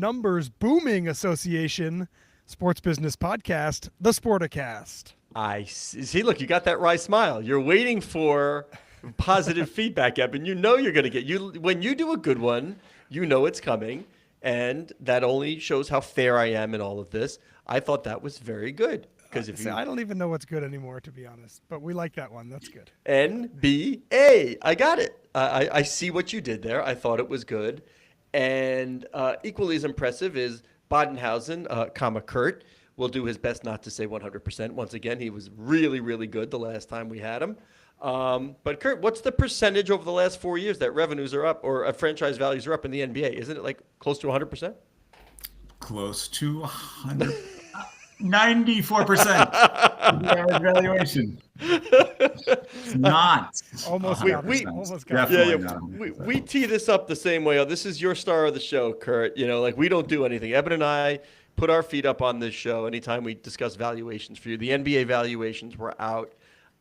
numbers booming association sports business podcast, The Sporticast. I see. Look, you got that wry smile. You're waiting for positive feedback, Eben. You know you're going to get you when you do a good one. You know it's coming, and that only shows how fair I am in all of this. I thought that was very good because if I don't even know what's good anymore, to be honest. But we like that one. That's good. NBA, I got it. I see what you did there. I thought it was good, and equally as impressive is Bodenhausen, Kurt. Will do his best not to say 100%. Once again, he was really, really good the last time we had him. But Kurt, what's the percentage over the last 4 years that revenues are up or franchise values are up in the NBA? Isn't it like close to 100%? Close to 100. 94% average valuation. It's not. Almost got it. Almost got it. We tee this up the same way. Oh, this is your star of the show, Kurt. You know, like we don't do anything. Eben and I put our feet up on this show anytime we discuss valuations for you. The NBA valuations were out.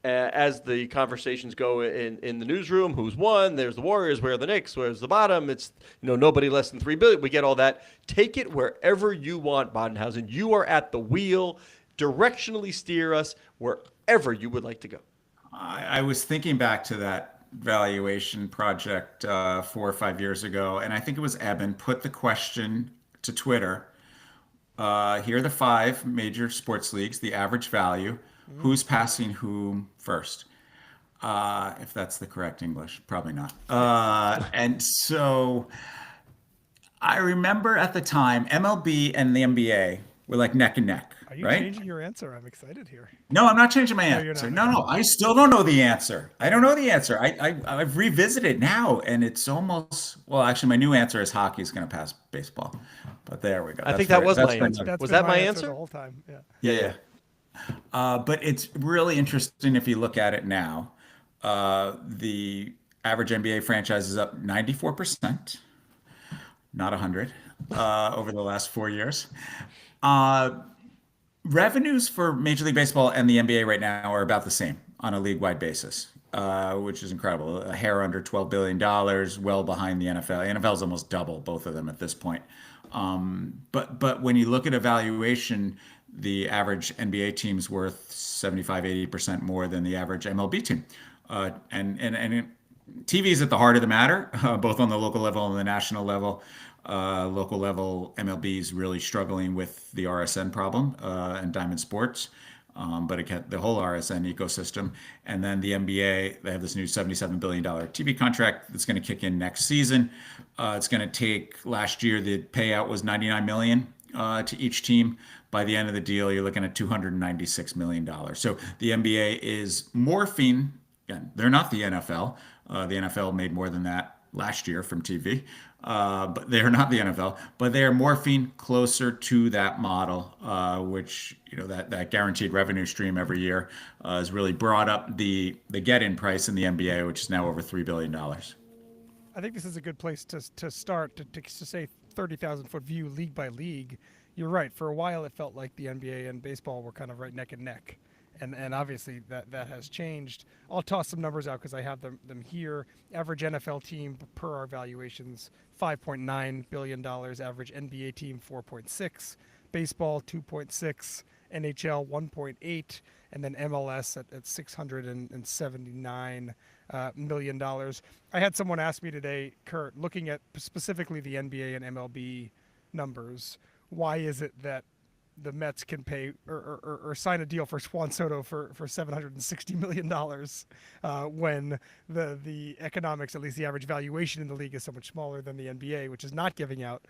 As the conversations go in the newsroom, who's won? There's the Warriors. Where are the Knicks? Where's the bottom? It's nobody less than $3 billion. We get all that. Take it wherever you want, Bodenhausen. You are at the wheel. Directionally steer us wherever you would like to go. I was thinking back to that valuation project 4 or 5 years ago, and I think it was Eben put the question to Twitter. Here are the 5 major sports leagues, the average value. Who's passing whom first? If that's the correct English, probably not. And so I remember at the time, MLB and the NBA were like neck and neck. Are you right? changing your answer? I'm excited here. No, I'm not changing my answer. No, I still don't know the answer. I don't know the answer. I've revisited now, and it's almost, well, actually, my new answer is hockey is going to pass baseball. But there we go. I think that was my answer. Was that my answer? The whole time. Yeah. Yeah. But it's really interesting if you look at it now. The average NBA franchise is up 94%, not 100, over the last 4 years. Revenues for Major League Baseball and the NBA right now are about the same on a league-wide basis, which is incredible. A hair under $12 billion, well behind the NFL. The NFL is almost double both of them at this point. But when you look at evaluation, the average NBA team's worth 75-80% more than the average MLB team. And TV is at the heart of the matter, both on the local level and the national level. Local level, MLB is really struggling with the RSN problem and Diamond Sports, but the whole RSN ecosystem. And then the NBA, they have this new $77 billion TV contract that's going to kick in next season. It's going to take, last year, the payout was $99 million to each team. By the end of the deal, you're looking at $296 million. So the NBA is morphing. Again, they're not the NFL. The NFL made more than that last year from TV, but they are not the NFL. But they are morphing closer to that model, which that guaranteed revenue stream every year has really brought up the get-in price in the NBA, which is now over $3 billion. I think this is a good place to start to say 30,000-foot view league by league. You're right. For a while, it felt like the NBA and baseball were kind of right neck and neck. And obviously that has changed. I'll toss some numbers out because I have them here. Average NFL team per our valuations, $5.9 billion. Average NBA team, 4.6. Baseball, 2.6. NHL, 1.8. And then MLS at $679 million. I had someone ask me today, Kurt, looking at specifically the NBA and MLB numbers, why is it that the Mets can pay or sign a deal for Juan Soto for $760 million when the economics, at least the average valuation in the league, is so much smaller than the NBA, which is not giving out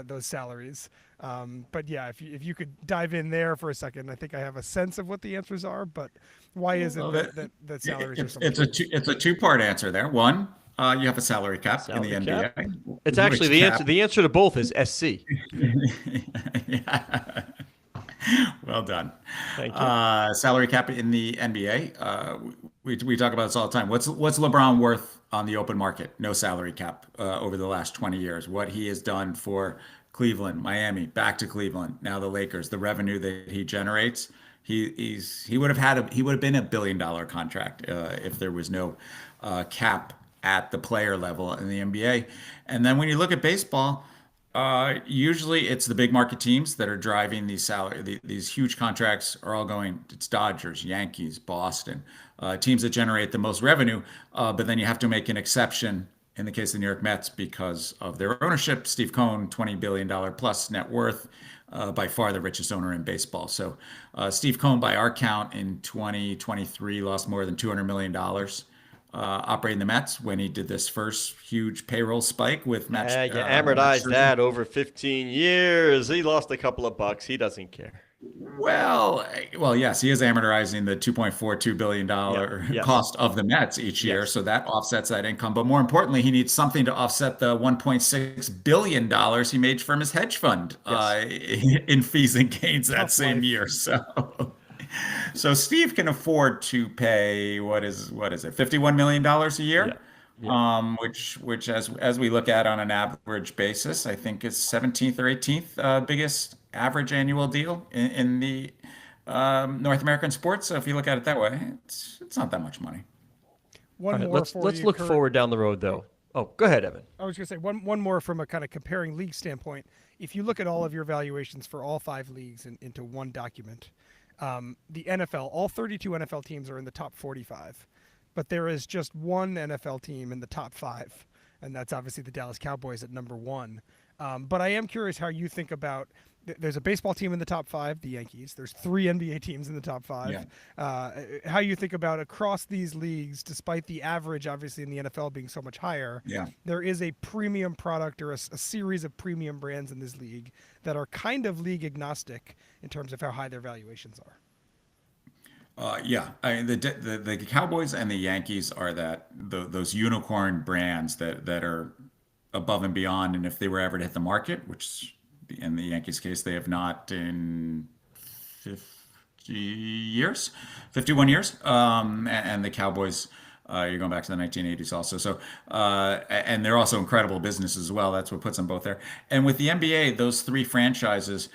those salaries. But yeah, if you could dive in there for a second, I think I have a sense of what the answers are. But why is it that salaries are so much? It's a two-part answer there. One, you have a salary cap in the NBA. It's actually the answer to both is SC. Yeah. Well done. Thank you. Salary cap in the NBA. We talk about this all the time. What's LeBron worth on the open market? No salary cap over the last 20 years. What he has done for Cleveland, Miami, back to Cleveland, now the Lakers, the revenue that he generates, he would have been $1 billion contract if there was no cap at the player level in the NBA. And then when you look at baseball, Usually it's the big market teams that are driving these these huge contracts are all going, it's Dodgers, Yankees, Boston, teams that generate the most revenue. But then you have to make an exception in the case of the New York Mets because of their ownership. Steve Cohen, $20 billion plus net worth, by far the richest owner in baseball. So Steve Cohen, by our count in 2023, lost more than $200 million operating the Mets when he did this first huge payroll spike with Max. Yeah, you Max amortized Scherzer. that over 15 years. He lost a couple of bucks. He doesn't care. Well, yes, he is amortizing the $2.42 billion Yeah. Yes. cost of the Mets each year, Yes. so that offsets that income. But more importantly, he needs something to offset the $1.6 billion he made from his hedge fund in fees and gains that Tough same life. year. So Steve can afford to pay what is it, $51 million a year? Yeah. Yeah. Which as we look at on an average basis, I think is 17th or 18th biggest average annual deal in the North American sports. So if you look at it that way, it's not that much money. One All right, more let's for let's you, look Kurt. forward down the road, though. Oh, go ahead, Evan. I was going to say one more from a kind of comparing league standpoint. If you look at all of your valuations for all 5 leagues into one document, the NFL, all 32 NFL teams are in the top 45, but there is just one NFL team in the top 5, and that's obviously the Dallas Cowboys at number 1. But I am curious how you think about. There's a baseball team in the top 5, the Yankees. There's 3 NBA teams in the top 5. Yeah. How you think about across these leagues, despite the average, obviously in the NFL being so much higher, Yeah. there is a premium product or a series of premium brands in this league that are kind of league agnostic in terms of how high their valuations are. Yeah, I mean the Cowboys and the Yankees are those unicorn brands that are above and beyond. And if they were ever to hit the market, which in the Yankees case they have not in 50 years, 51 years, and the Cowboys. You're going back to the 1980s also. So, and they're also incredible businesses as well. That's what puts them both there. And with the NBA, those 3 franchises,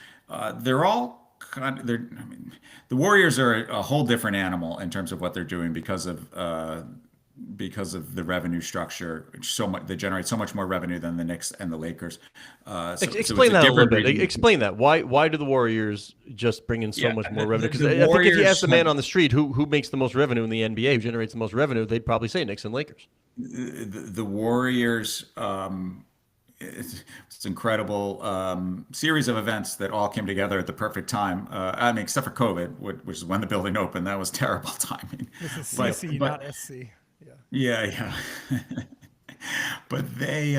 they're all I mean, the Warriors are a whole different animal in terms of what they're doing because of the revenue structure. Which they generate so much more revenue than the Knicks and the Lakers. So Explain it's that a little different bit. reason. Explain that. Why do the Warriors just bring in so Yeah, much more the, revenue? the, Because the I think if you Warriors ask the man have on the street who makes the most revenue in the NBA, who generates the most revenue, they'd probably say Knicks and Lakers. the Warriors. It's incredible series of events that all came together at the perfect time. I mean, except for COVID, which is when the building opened. That was terrible timing. This is But CC, but not SC. Yeah. yeah, yeah. But they,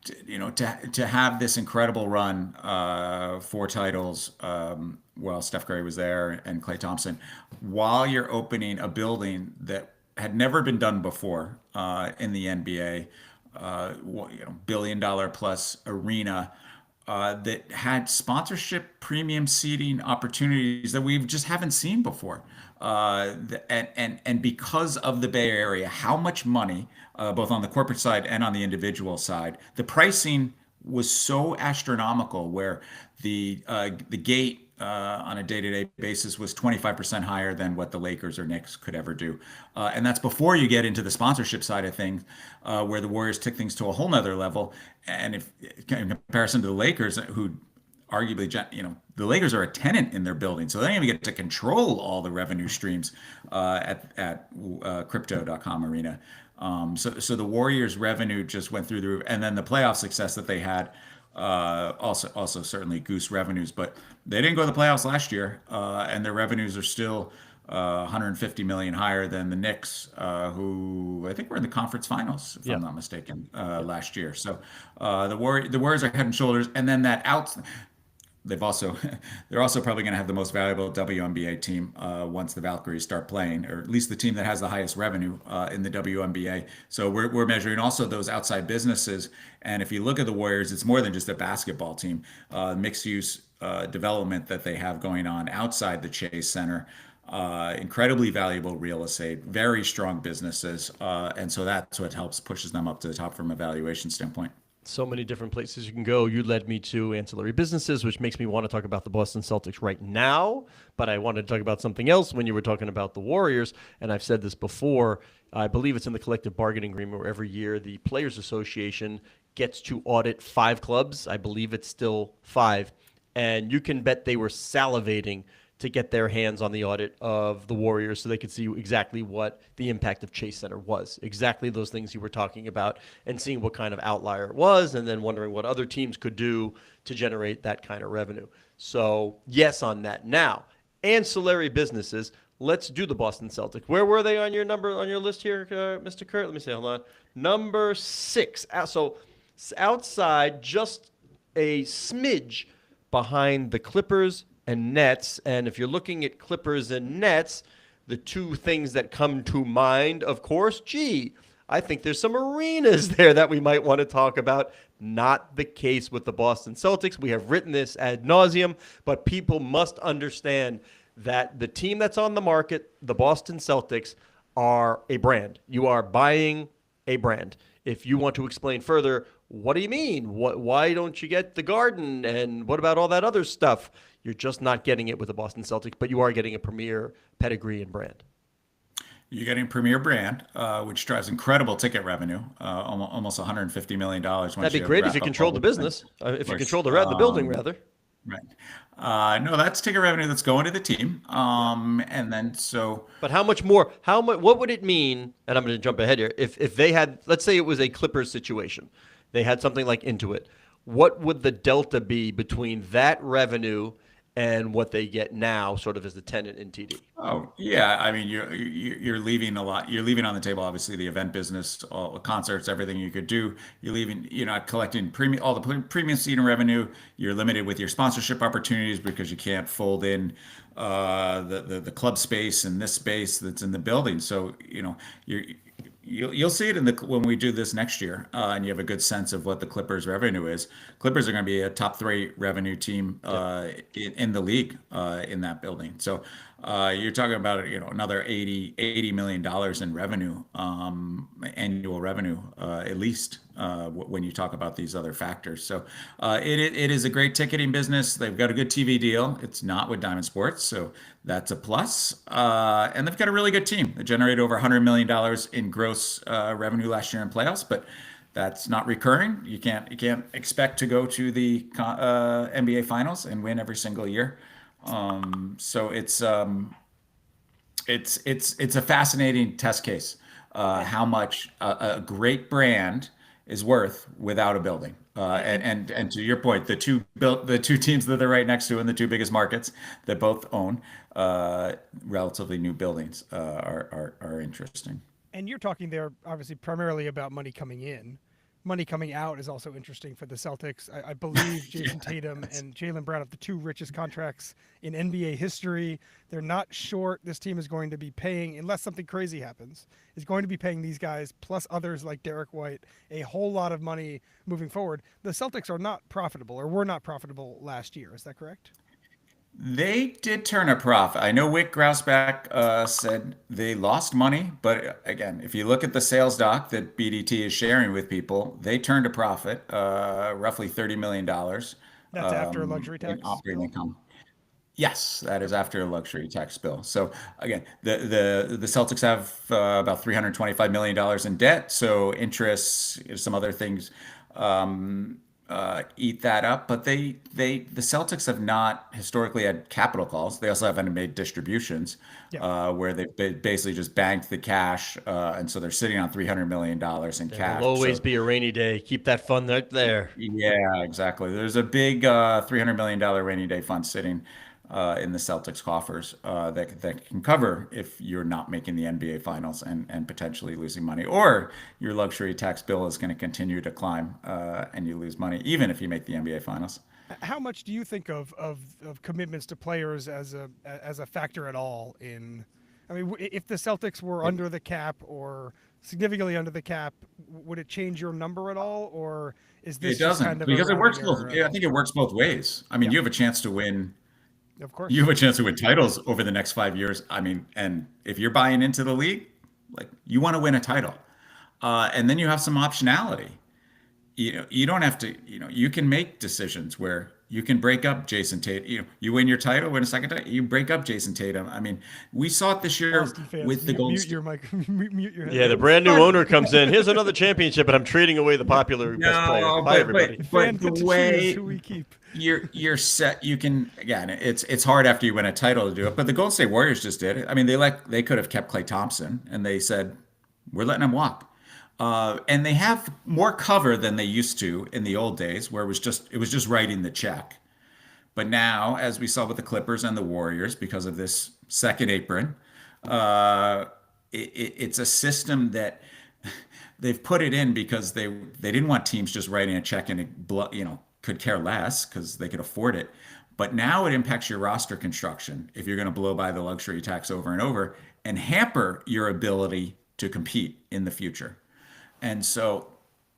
to have this incredible run, 4 titles, while Steph Curry was there and Klay Thompson, while you're opening a building that had never been done before in the NBA, billion-dollar plus arena. That had sponsorship premium seating opportunities that we just haven't seen before. And because of the Bay Area, how much money, both on the corporate side and on the individual side, the pricing was so astronomical where the gate on a day-to-day basis was 25% higher than what the Lakers or Knicks could ever do. And that's before you get into the sponsorship side of things, where the Warriors took things to a whole nother level. And if in comparison to the Lakers, who arguably, the Lakers are a tenant in their building, so they don't even get to control all the revenue streams at Crypto.com Arena. So the Warriors' revenue just went through the roof, and then the playoff success that they had also certainly goose revenues, but they didn't go to the playoffs last year, and their revenues are still 150 million higher than the Knicks, who I think were in the conference finals, if Yeah. I'm not mistaken, last year. So the Warriors are head and shoulders, and then they're also probably going to have the most valuable WNBA team once the Valkyries start playing, or at least the team that has the highest revenue in the WNBA. So we're measuring also those outside businesses. And if you look at the Warriors, it's more than just a basketball team. Mixed use development that they have going on outside the Chase Center. Incredibly valuable real estate, very strong businesses. And so that's what pushes them up to the top from a valuation standpoint. So many different places you can go. You led me to ancillary businesses, which makes me want to talk about the Boston Celtics right now. But I wanted to talk about something else when you were talking about the Warriors. And I've said this before. I believe it's in the collective bargaining agreement where every year the Players Association gets to audit 5 clubs. I believe it's still 5. And you can bet they were salivating to get their hands on the audit of the Warriors so they could see exactly what the impact of Chase Center was. Exactly those things you were talking about, and seeing what kind of outlier it was, and then wondering what other teams could do to generate that kind of revenue. So yes on that. Now, ancillary businesses. Let's do the Boston Celtics. Where were they on your list here, Mr. Kurt? Let me see. Hold on. Number 6. So outside, just a smidge behind the Clippers and Nets. And if you're looking at Clippers and Nets, the two things that come to mind, of course, I think there's some arenas there that we might want to talk about. Not the case with the Boston Celtics. We have written this ad nauseum, but people must understand that the team that's on the market, the Boston Celtics, are a brand. You are buying a brand. If you want to explain further, what do you mean? Why don't you get the Garden? And what about all that other stuff? You're just not getting it with the Boston Celtics, but you are getting a premier pedigree and brand. You're getting premier brand, which drives incredible ticket revenue, almost $150 million. That'd be great if you controlled the business, if you controlled the building, rather. Right. No, that's ticket revenue that's going to the team. And then so. But how much more? What would it mean? And I'm going to jump ahead here. If they had, let's say it was a Clippers situation, they had something like Intuit. What would the delta be between that revenue and what they get now, sort of as the tenant in TD? Oh yeah, I mean you're leaving a lot. You're leaving on the table, obviously, the event business, all the concerts, everything you could do. You're leaving. You're not collecting all the premium seating revenue. You're limited with your sponsorship opportunities because you can't fold in the club space and this space that's in the building. So you'll see it when we do this next year, and you have a good sense of what the Clippers' revenue is. Clippers are going to be a top 3 revenue team in the league in that building. So you're talking about another $80 million in revenue, annual revenue, at least when you talk about these other factors. So it is a great ticketing business. They've got a good TV deal. It's not with Diamond Sports, so that's a plus. And they've got a really good team. They generated over $100 million in gross revenue last year in playoffs, but that's not recurring. You can't expect to go to the NBA Finals and win every single year. So it's a fascinating test case. How much a great brand is worth without a building. And to your point, the two teams that they're right next to in the 2 biggest markets that both own relatively new buildings are interesting. And you're talking there, obviously, primarily about money coming in. Money coming out is also interesting for the Celtics. I believe Jason Tatum and Jaylen Brown have the 2 richest contracts in NBA history. They're not short. This team is going to be paying, unless something crazy happens, is going to be paying these guys, plus others like Derek White, a whole lot of money moving forward. The Celtics are not profitable, or were not profitable last year. Is that correct? They did turn a profit. I know Wick Grousbeck said they lost money, but again, if you look at the sales doc that BDT is sharing with people, they turned a profit, roughly $30 million. That's after a luxury tax operating income. Yes, that is after a luxury tax bill. So again, the Celtics have about $325 million in debt. So interest, some other things eat that up. But the Celtics have not historically had capital calls. They also haven't made distributions where they basically just banked the cash, and so they're sitting on $300 million in cash. There'll always be a rainy day. Keep that fund right there. Yeah, exactly. There's a big $300 million rainy day fund sitting in the Celtics coffers that can cover if you're not making the NBA Finals and potentially losing money, or your luxury tax bill is going to continue to climb and you lose money even if you make the NBA Finals. How much do you think of commitments to players as a factor at all in? I mean, if the Celtics were under the cap or significantly under the cap, would it change your number at all, or is this it doesn't kind of because it works both? I think it works both ways. I mean, you have a chance to win. Of course. You have a chance to win titles over the next 5 years. I mean, and if you're buying into the league, like you want to win a title. And then you have some optionality. You don't have to, you can make decisions where you can break up Jason Tatum. You win your title, win a second title, you break up Jason Tatum. I mean, we saw it this year Boston fans, with the Golden mute State. your mic, mute your Yeah, the headphones. brand new owner comes in. Here's another championship, and I'm trading away the popular best player. No, Bye, everybody. Fan but the get to choose way who we keep. you're set, you can, again, it's hard after you win a title to do it. But the Golden State Warriors just did it. I mean, they could have kept Klay Thompson, and they said, we're letting him walk. And they have more cover than they used to in the old days, where it was just writing the check. But now, as we saw with the Clippers and the Warriors, because of this second apron, it's a system that they've put it in because they didn't want teams just writing a check and could care less because they could afford it. But now it impacts your roster construction if you're going to blow by the luxury tax over and over and hamper your ability to compete in the future. And so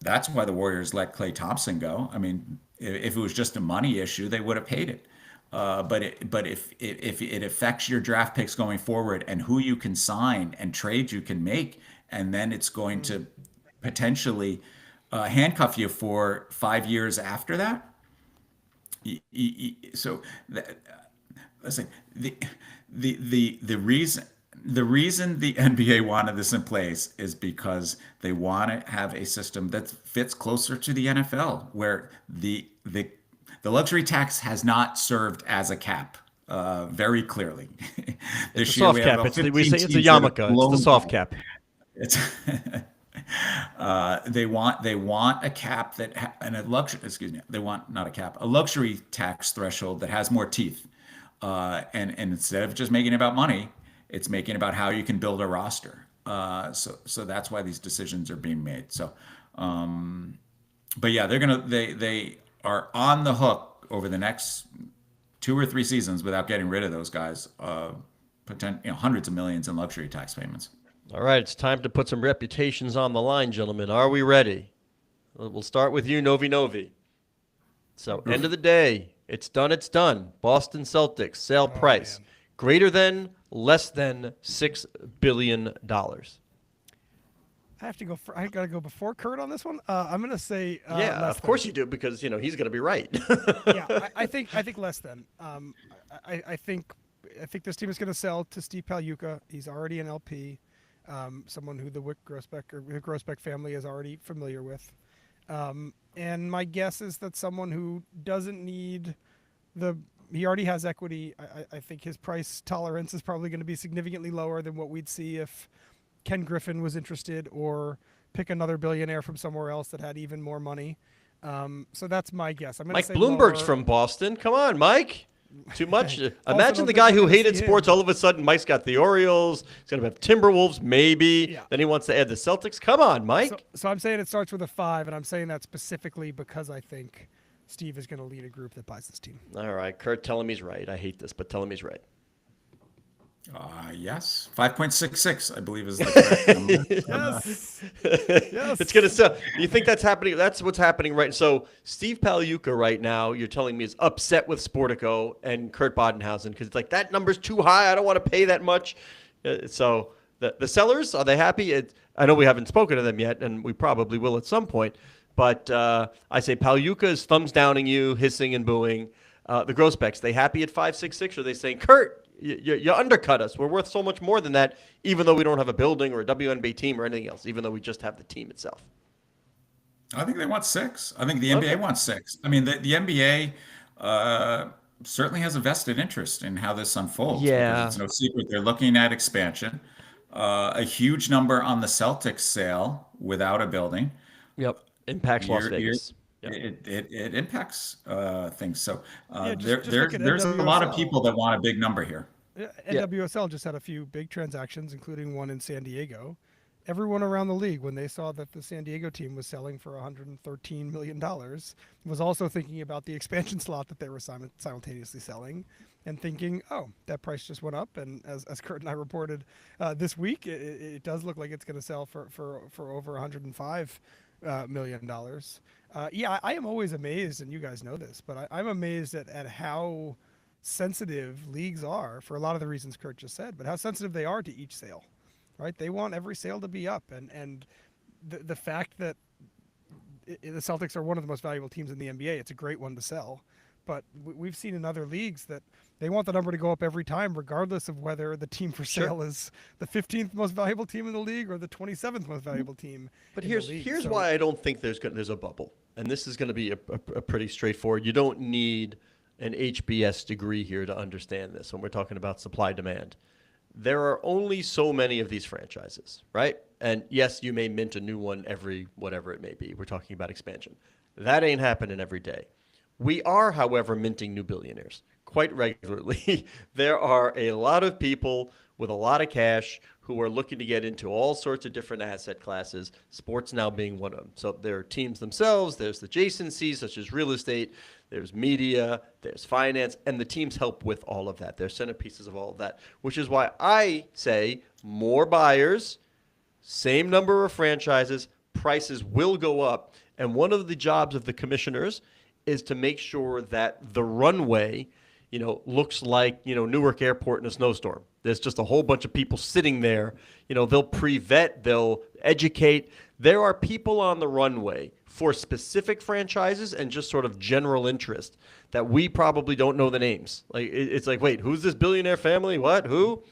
that's why the Warriors let Klay Thompson go. I mean, if it was just a money issue, they would have paid it. But if it affects your draft picks going forward and who you can sign and trades you can make, and then it's going to potentially handcuff you for 5 years after that. So listen, the reason the NBA wanted this in place is because they want to have a system that fits closer to the NFL, where the luxury tax has not served as a cap very clearly. It's a soft cap. We say it's a yarmulke. It's the soft cap. It's they want a cap they want not a cap, a luxury tax threshold that has more teeth. And instead of just making it about money, it's making it about how you can build a roster. So that's why these decisions are being made. So, but yeah, they are on the hook over the next 2 or 3 seasons without getting rid of those guys. Hundreds of millions in luxury tax payments. All right, it's time to put some reputations on the line, gentlemen. Are we ready? We'll start with you, Novi. So, end of the day, it's done. Boston Celtics, sale price, man. greater than, less than $6 billion. I have to go. I gotta go before Kurt on this one. I'm gonna say. Yeah, less of course than. you do, because he's going to be right. Yeah, I think less than. I think this team is going to sell to Steve Pagliuca. He's already an LP, someone who the Wyc Grousbeck or the Grousbeck family is already familiar with. And my guess is that someone who doesn't need he already has equity. I think his price tolerance is probably going to be significantly lower than what we'd see if Ken Griffin was interested, or pick another billionaire from somewhere else that had even more money. So that's my guess. I'm going to Mike say Bloomberg's lower. from Boston. Come on, Mike. Too much. Also Imagine don't the think guy we're who gonna hated see sports. him. All of a sudden, Mike's got the Orioles. He's going to have Timberwolves, maybe. Yeah. Then he wants to add the Celtics. Come on, Mike. So I'm saying it starts with a 5, and I'm saying that specifically because I think Steve is going to lead a group that buys this team. All right, Kurt, tell him he's right. I hate this, but tell him he's right. Yes, 5.66, I believe, is the correct number. Yes. Yes. It's going to sell. You think that's happening? That's what's happening, right? So Steve Pagliuca right now, you're telling me, is upset with Sportico and Kurt Badenhausen because it's like, that number's too high. I don't want to pay that much. So the sellers, are they happy? I know we haven't spoken to them yet, and we probably will at some point. But I say Pagliuca is thumbs downing you, hissing and booing. The Grousbecks, they happy at 5.66, or are they saying, Kurt, you undercut us. We're worth so much more than that, even though we don't have a building or a WNBA team or anything else, even though we just have the team itself. I think they want 6. I think the NBA wants 6. I mean, the NBA certainly has a vested interest in how this unfolds. Yeah. Because it's no secret they're looking at expansion. A huge number on the Celtics sale without a building. Yep. Impacts Las You're- Vegas. Yep. It impacts things. So just look at there's a lot of NWSL. people that want a big number here. NWSL just had a few big transactions, including one in San Diego. Everyone around the league, when they saw that the San Diego team was selling for $113 million, was also thinking about the expansion slot that they were simultaneously selling, and thinking, oh, that price just went up. And as Kurt and I reported this week, it does look like it's going to sell for over $105 million. Yeah, I am always amazed, and you guys know this, but I'm amazed at how sensitive leagues are, for a lot of the reasons Kurt just said, but how sensitive they are to each sale, right? They want every sale to be up, and the fact that the Celtics are one of the most valuable teams in the NBA, it's a great one to sell, but we've seen in other leagues that they want the number to go up every time, regardless of whether the team for sale is the 15th most valuable team in the league or the 27th most valuable team. But in here's the league. here's So- why I don't think there's a bubble, and this is going to be a pretty straightforward. You don't need an HBS degree here to understand this when we're talking about supply demand. There are only so many of these franchises, right? And yes, you may mint a new one every whatever it may be. We're talking about expansion. That ain't happening every day. We are, however, minting new billionaires quite regularly. There are a lot of people with a lot of cash who are looking to get into all sorts of different asset classes, sports now being one of them. So there are teams themselves, there's adjacencies such as real estate, there's media, there's finance, and the teams help with all of that. They're centerpieces of all of that, which is why I say more buyers, same number of franchises, prices will go up. And one of the jobs of the commissioners is to make sure that the runway, looks like, Newark Airport in a snowstorm. There's just a whole bunch of people sitting there. They'll pre-vet, they'll educate. There are people on the runway for specific franchises and just sort of general interest that we probably don't know the names. Like it's like, wait, who's this billionaire family? What? Who?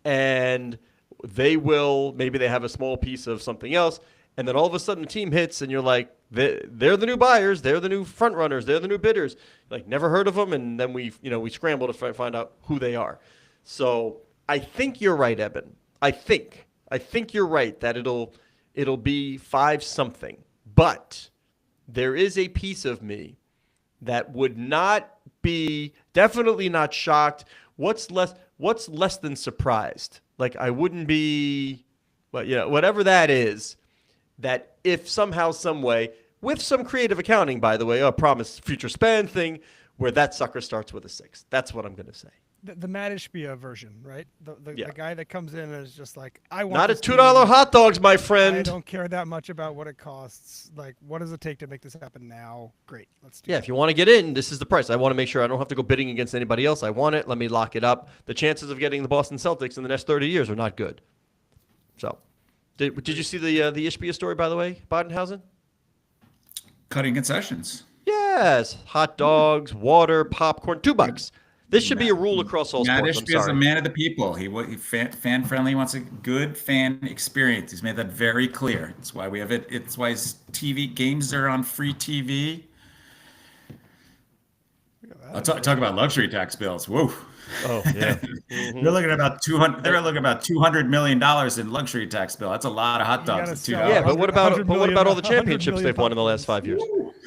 And maybe they have a small piece of something else. And then all of a sudden the team hits and you're like, they're the new buyers, they're the new front runners, they're the new bidders. Like never heard of them, and then we scramble to find out who they are. So I think you're right, Eben. I think you're right that it'll be 5 something. But there is a piece of me that would not be definitely not shocked. What's less than surprised? Like I wouldn't be, but whatever that is. That if somehow, some way, with some creative accounting, by the way, a promise future spend thing, where that sucker starts with a 6. That's what I'm going to say. The Matt Ishbia version, right? The guy that comes in and is just like, I want Not this at $2 hot dogs, my I friend. don't care that much about what it costs. Like, what does it take to make this happen now? Great, let's do Yeah, it. if you want to get in, this is the price. I want to make sure I don't have to go bidding against anybody else. I want it. Let me lock it up. The chances of getting the Boston Celtics in the next 30 years are not good. So, did you see the Ishbia story, by the way, Badenhausen? Cutting concessions. Yes, hot dogs, water, popcorn, $2. This should be a rule across all Matt sports. I'm Ishbia is a sorry. man of the people. He fan friendly. Wants a good fan experience. He's made that very clear. That's why we have it. It's why his TV games are on free TV. I'll talk about luxury tax bills. Whoa. Oh yeah. They're looking at about 200. They're looking at about $200 million in luxury tax bill. That's a lot of hot dogs at $2. Yeah, but what about 100 all the million championships they've won in the last 5 years?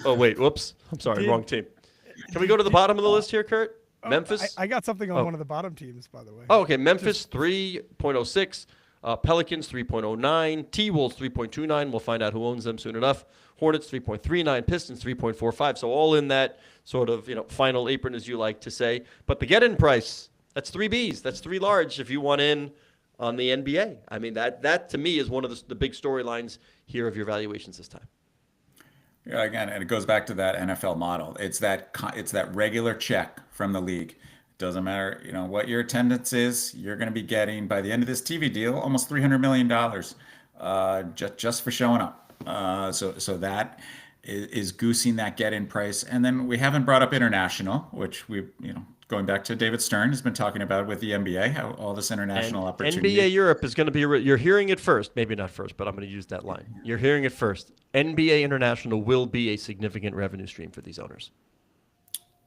Oh wait, whoops. I'm sorry, wrong team. Can we go to the bottom of the list here, Kurt? Memphis. I got something on Oh. one of the bottom teams, by the way. Oh, okay. Memphis 3.06, Pelicans 3.09, T-Wolves 3.29. We'll find out who owns them soon enough. Hornets 3.39, Pistons 3.45. So all in that sort of final apron, as you like to say. But the get-in price, that's 3 Bs. That's 3 large if you want in on the NBA. I mean that to me is one of the big storylines here of your valuations this time. Yeah, again, and it goes back to that NFL model. It's that regular check from the league. Doesn't matter, what your attendance is. You're going to be getting by the end of this TV deal almost $300 million just for showing up. So that is goosing that get-in price. And then we haven't brought up international, which we going back to David Stern has been talking about with the NBA, how all this international And opportunity. NBA Europe is going to be, you're hearing it first. Maybe not first, but I'm going to use that line. You're hearing it first. NBA International will be a significant revenue stream for these owners.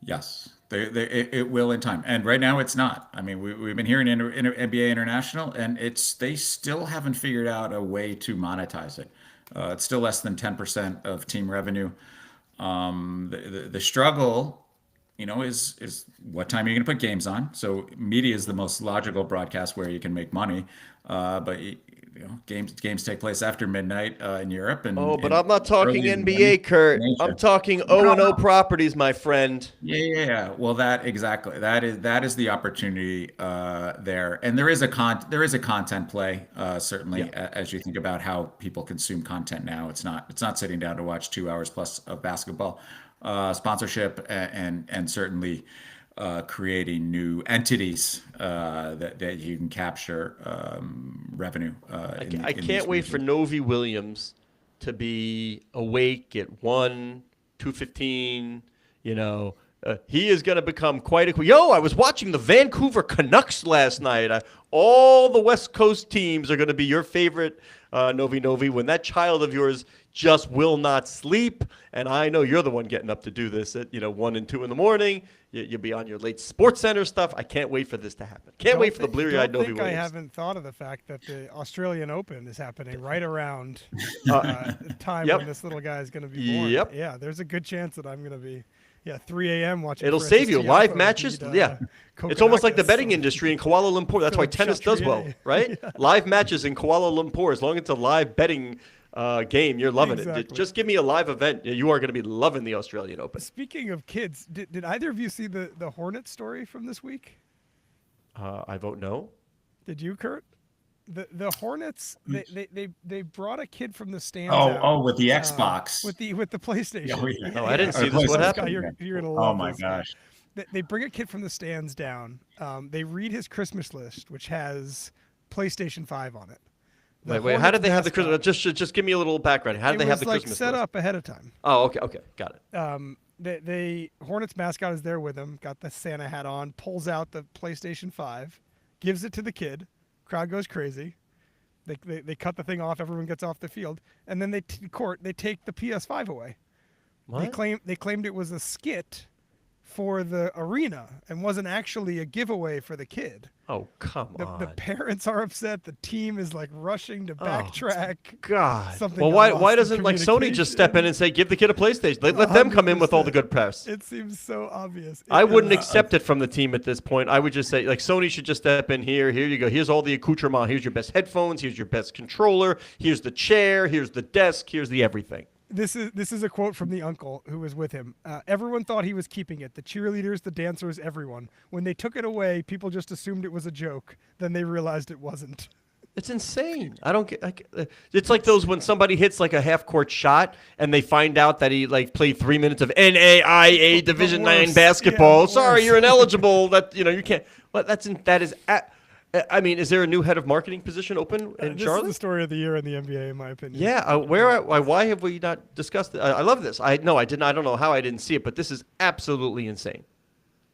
Yes, it will in time. And right now it's not. I mean, we've been hearing NBA International, and they still haven't figured out a way to monetize it. It's still less than 10% of team revenue. The struggle, is what time are you going to put games on? So media is the most logical broadcast where you can make money. But games take place after midnight in Europe. And But I'm not talking early in the NBA, morning. Kurt. Nature. I'm talking O&O properties, my friend. Yeah. Well, that is the opportunity there, and there is a content play certainly as you think about how people consume content now. It's not sitting down to watch 2 hours plus of basketball, sponsorship, and certainly creating new entities that you can capture revenue. I can't wait for Novi Williams to be awake at 1, 2:15, He is going to become quite a. Yo, I was watching the Vancouver Canucks last night. All the West Coast teams are going to be your favorite, Novi. When that child of yours just will not sleep, and I know you're the one getting up to do this at 1 and 2 in the morning. You'll be on your late Sports Center stuff. I can't wait for this to happen. Can't wait for the bleary-eyed Novi Williams. I haven't thought of the fact that the Australian Open is happening right around time when this little guy is going to be born. Yep. Yeah, there's a good chance that I'm going to be 3 a.m. watching. It'll Francis save you. Tiafoe Live matches, it's almost like the betting industry in Kuala Lumpur. That's why tennis does well, right? Yeah. Live matches in Kuala Lumpur, as long as it's a live betting game, you're loving it. Just give me a live event. You are going to be loving the Australian Open. Speaking of kids, did either of you see the Hornets story from this week? I vote no. Did you, Kurt? The Hornets, they brought a kid from the stands. With the Xbox, with the PlayStation. I didn't see this. What happened? You're gonna love. Oh my gosh! They bring a kid from the stands down. They read his Christmas list, which has PlayStation 5 on it. Wait. How did they have the Christmas? Just give me a little background. How did they have the Christmas set list? Up ahead of time. Oh, okay, got it. The Hornets mascot is there with him. Got the Santa hat on. Pulls out the PlayStation 5, gives it to the kid. Crowd goes crazy. They cut the thing off. Everyone gets off the field, and then they take the PS5 away. What? They claimed it was a skit for the arena and wasn't actually a giveaway for the kid. Oh, come on. The parents are upset. The team is rushing to backtrack. God. Something well, why doesn't Sony just step in and say, give the kid a PlayStation? Let them come in with all the good press. It seems so obvious. I wouldn't accept it from the team at this point. I would just say, Sony should just step in here. Here you go. Here's all the accoutrement. Here's your best headphones. Here's your best controller. Here's the chair. Here's the desk. Here's the everything. This is a quote from the uncle who was with him. Everyone thought he was keeping it. The cheerleaders, the dancers, everyone. When they took it away, people just assumed it was a joke. Then they realized it wasn't. It's insane. I don't get. It's like those when somebody hits a half-court shot and they find out that he played 3 minutes of NAIA Division IX basketball. Sorry, you're ineligible. You can't. But that is. I mean, is there a new head of marketing position open in Charlotte? This is the story of the year in the NBA, in my opinion. Yeah, why have we not discussed it? I love this. I didn't. I don't know how I didn't see it, but this is absolutely insane.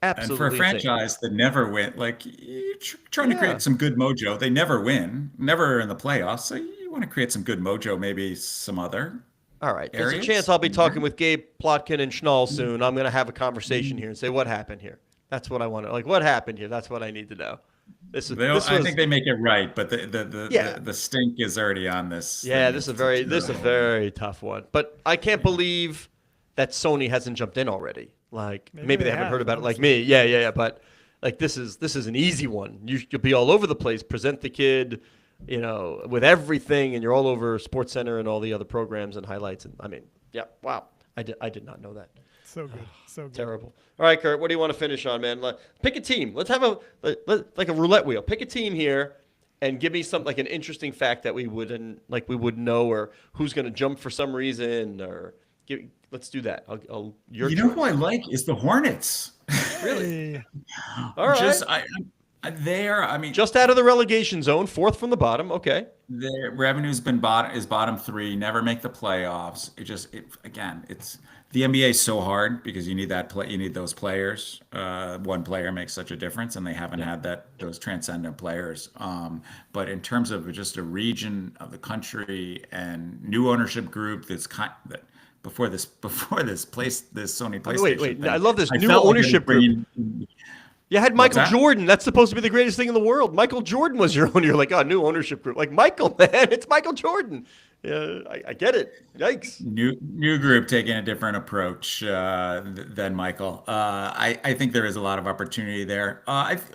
Absolutely. And for a franchise that never win, you're trying to create some good mojo. They never win, never in the playoffs. So you want to create some good mojo, maybe some other. All right. Areas? There's a chance I'll be talking with Gabe Plotkin and Schnall soon. I'm going to have a conversation here and say, what happened here? That's what I want to what happened here? That's what I need to know. I think they make it right, but the stink is already on this. Yeah, this is a very tough one. But I can't believe that Sony hasn't jumped in already. Maybe they haven't heard about it like me. Yeah. But this is an easy one. You'll be all over the place. Present the kid, with everything, and you're all over Sports Center and all the other programs and highlights. And wow. I did not know that. So good. So good. Terrible. All right, Kurt, what do you want to finish on, man? Pick a team. Let's have a roulette wheel. Pick a team here and give me an interesting fact that we wouldn't know, or who's going to jump for some reason, or let's do that. Your choice. Who I like is the Hornets. Really? All right. Just out of the relegation zone, fourth from the bottom. Okay. Their revenue's been bottom three, never make the playoffs. It's the NBA is so hard because you need you need those players. One player makes such a difference, and they haven't had those transcendent players. But in terms of just a region of the country and new ownership group, that before this Sony PlayStation. Wait! thing, I love this new ownership group. You had Michael Jordan. That's supposed to be the greatest thing in the world. Michael Jordan was your owner. You're like, new ownership group. Michael, man, it's Michael Jordan. Yeah, I get it. Yikes. New group taking a different approach than Michael. I think there is a lot of opportunity there.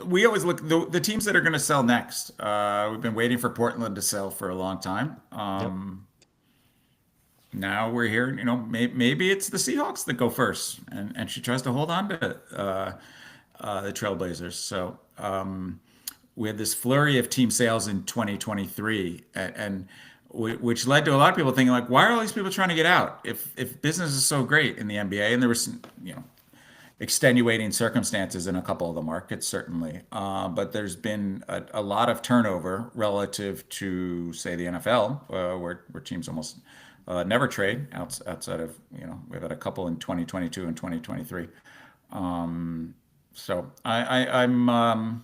We always look the teams that are going to sell next. We've been waiting for Portland to sell for a long time. Now we're here. Maybe it's the Seahawks that go first, and she tries to hold on to the Trailblazers. So we had this flurry of team sales in 2023, and which led to a lot of people thinking why are all these people trying to get out if business is so great in the NBA? And there were some, extenuating circumstances in a couple of the markets, certainly. But there's been a lot of turnover relative to, say, the NFL, where teams almost never trade outside of, we've had a couple in 2022 and 2023. So I'm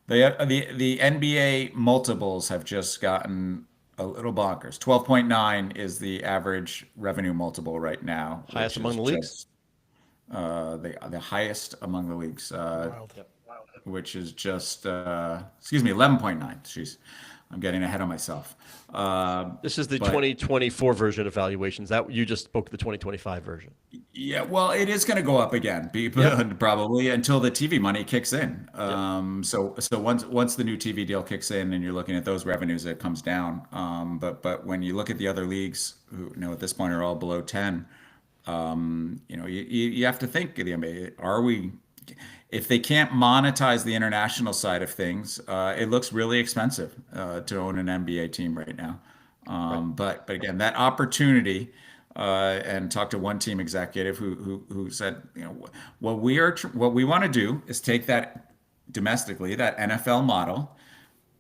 the NBA multiples have just gotten a little bonkers. 12.9 is the average revenue multiple right now, Highest which among is the leagues. just the highest among the leagues, Wild. which is just excuse me, 11.9. Jeez, I'm getting ahead of myself. This is the But 2024 version of valuations. That you just spoke to the 2025 version. yeah, well, it is going to go up again, probably until the TV money kicks in. So once the new TV deal kicks in, and you're looking at those revenues, it comes down. But when you look at the other leagues, who at this point are all below 10, you have to think of the NBA. Are we? If they can't monetize the international side of things, it looks really expensive to own an NBA team right now. But again, that opportunity, and talked to one team executive who said, what we want to do is take that domestically, that NFL model,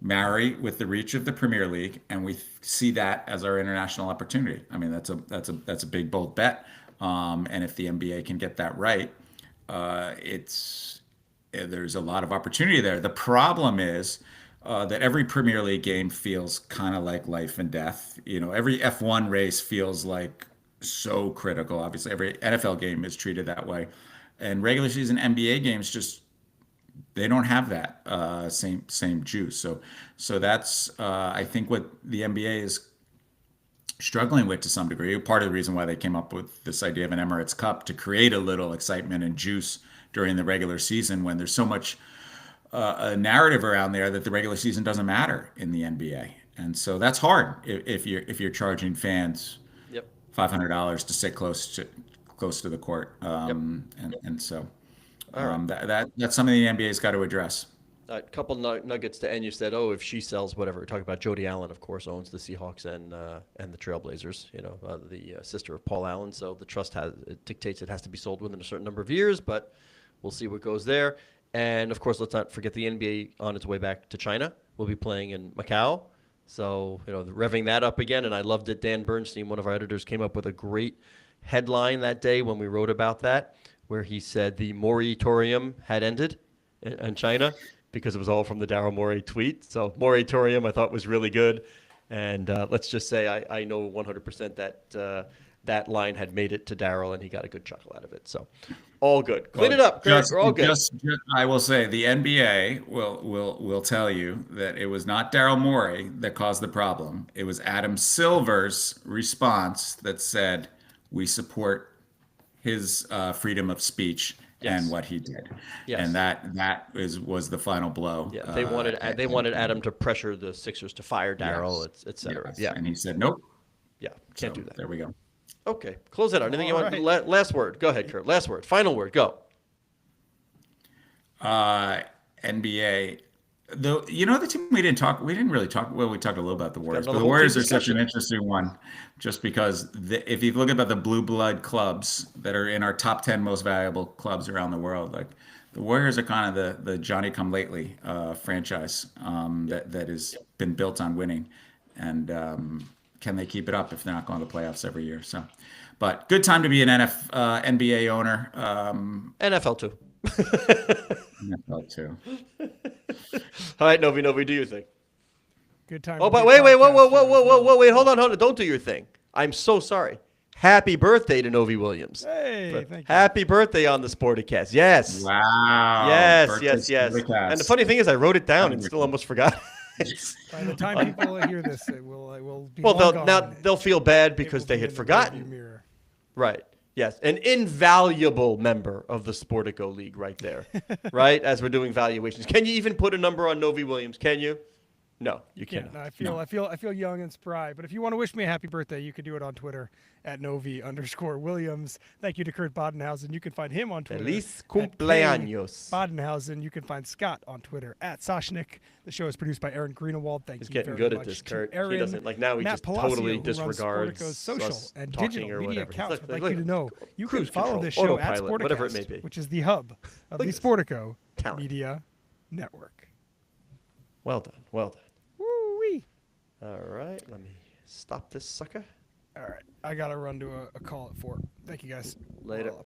marry with the reach of the Premier League, and we see that as our international opportunity. I mean, that's a big bold bet. And if the NBA can get that right, there's a lot of opportunity there. The problem is that every Premier League game feels kind of like life and death. Every F1 race feels like so critical. Obviously, every NFL game is treated that way, and regular season NBA games just they don't have that same juice. So that's I think what the NBA is struggling with to some degree. Part of the reason why they came up with this idea of an Emirates Cup to create a little excitement and juice during the regular season when there's so much a narrative around there that the regular season doesn't matter in the NBA. And so that's hard if you're charging fans Yep. $500 to sit close to the court. And so that's something the NBA's got to address. A couple nuggets to end. You said, "Oh, if she sells whatever." We're talking about Jody Allen, of course, owns the Seahawks and the Trailblazers. The sister of Paul Allen. So the trust dictates it has to be sold within a certain number of years, but we'll see what goes there. And of course, let's not forget the NBA on its way back to China. We'll be playing in Macau, so revving that up again. And I loved it. Dan Bernstein, one of our editors, came up with a great headline that day when we wrote about that, where he said the moratorium had ended in China, because it was all from the Daryl Morey tweet. So moratorium I thought was really good. And let's just say I know 100% that that line had made it to Daryl and he got a good chuckle out of it. So all good. Clean it up, Chris. We're all good. I will say the NBA will tell you that it was not Daryl Morey that caused the problem. It was Adam Silver's response that said, we support his freedom of speech. Yes. And what he did, Yes. and that was the final blow. Yeah, they wanted Adam to pressure the Sixers to fire Daryl, et cetera. Yes. Yeah, And he said, nope. yeah, can't do that. There we go. Okay, close it out. Anything you All want? right. Last word. Go ahead, Kurt. Last word. Final word. Go. NBA. The team we didn't really talk. Well, we talked a little about the Warriors, but another the whole Warriors team are such an discussion. interesting one, just because if you look about the blue blood clubs that are in our top 10 most valuable clubs around the world, like the Warriors are kind of the Johnny come lately franchise that has been built on winning, and can they keep it up if they're not going to the playoffs every year? So, but good time to be an NBA owner. NFL too. NFL too. All right, Novi, do your thing. Good time. Oh, to but be wait, a whoa, podcaster. wait, hold on. Don't do your thing. I'm so sorry. Happy birthday to Novi Williams. Hey, thank you. Happy birthday on the Sporticast. Yes. Wow. Yes. Birthday Sporticast. And the funny thing is, I wrote it down and still almost forgot. By the time people hear this, it will be Well, long gone. they'll feel bad It because will they be had in the rearview forgotten. mirror. Right. Yes. An invaluable member of the Sportico League right there. Right? As we're doing valuations. Can you even put a number on Novi Williams? Can you? No, you Yeah, can't. no, I feel young and spry. But if you want to wish me a happy birthday, you can do it on Twitter at Novi_Williams. Thank you to Kurt Badenhausen. You can find him on Twitter. Feliz at K cumpleaños. Badenhausen. You can find Scott on Twitter at Soshnick. The show is produced by Aaron Greenewald. Thank He's you getting very good at much this, to Kurt. Aaron, He doesn't like now. He Matt just Palacio, totally who runs disregards Sportico's social us and talking digital or media whatever. accounts. He's I'd like like, you to know you can cruise follow control, this show at autopilot, whatever it may Sporticast, be. which is the hub of Look the at this. Sportico Talent. Media Network. Well done. Well done. Woo-wee. All right. Let me stop this sucker. All right. I got to run to a call at 4. Thank you, guys. Later. Well,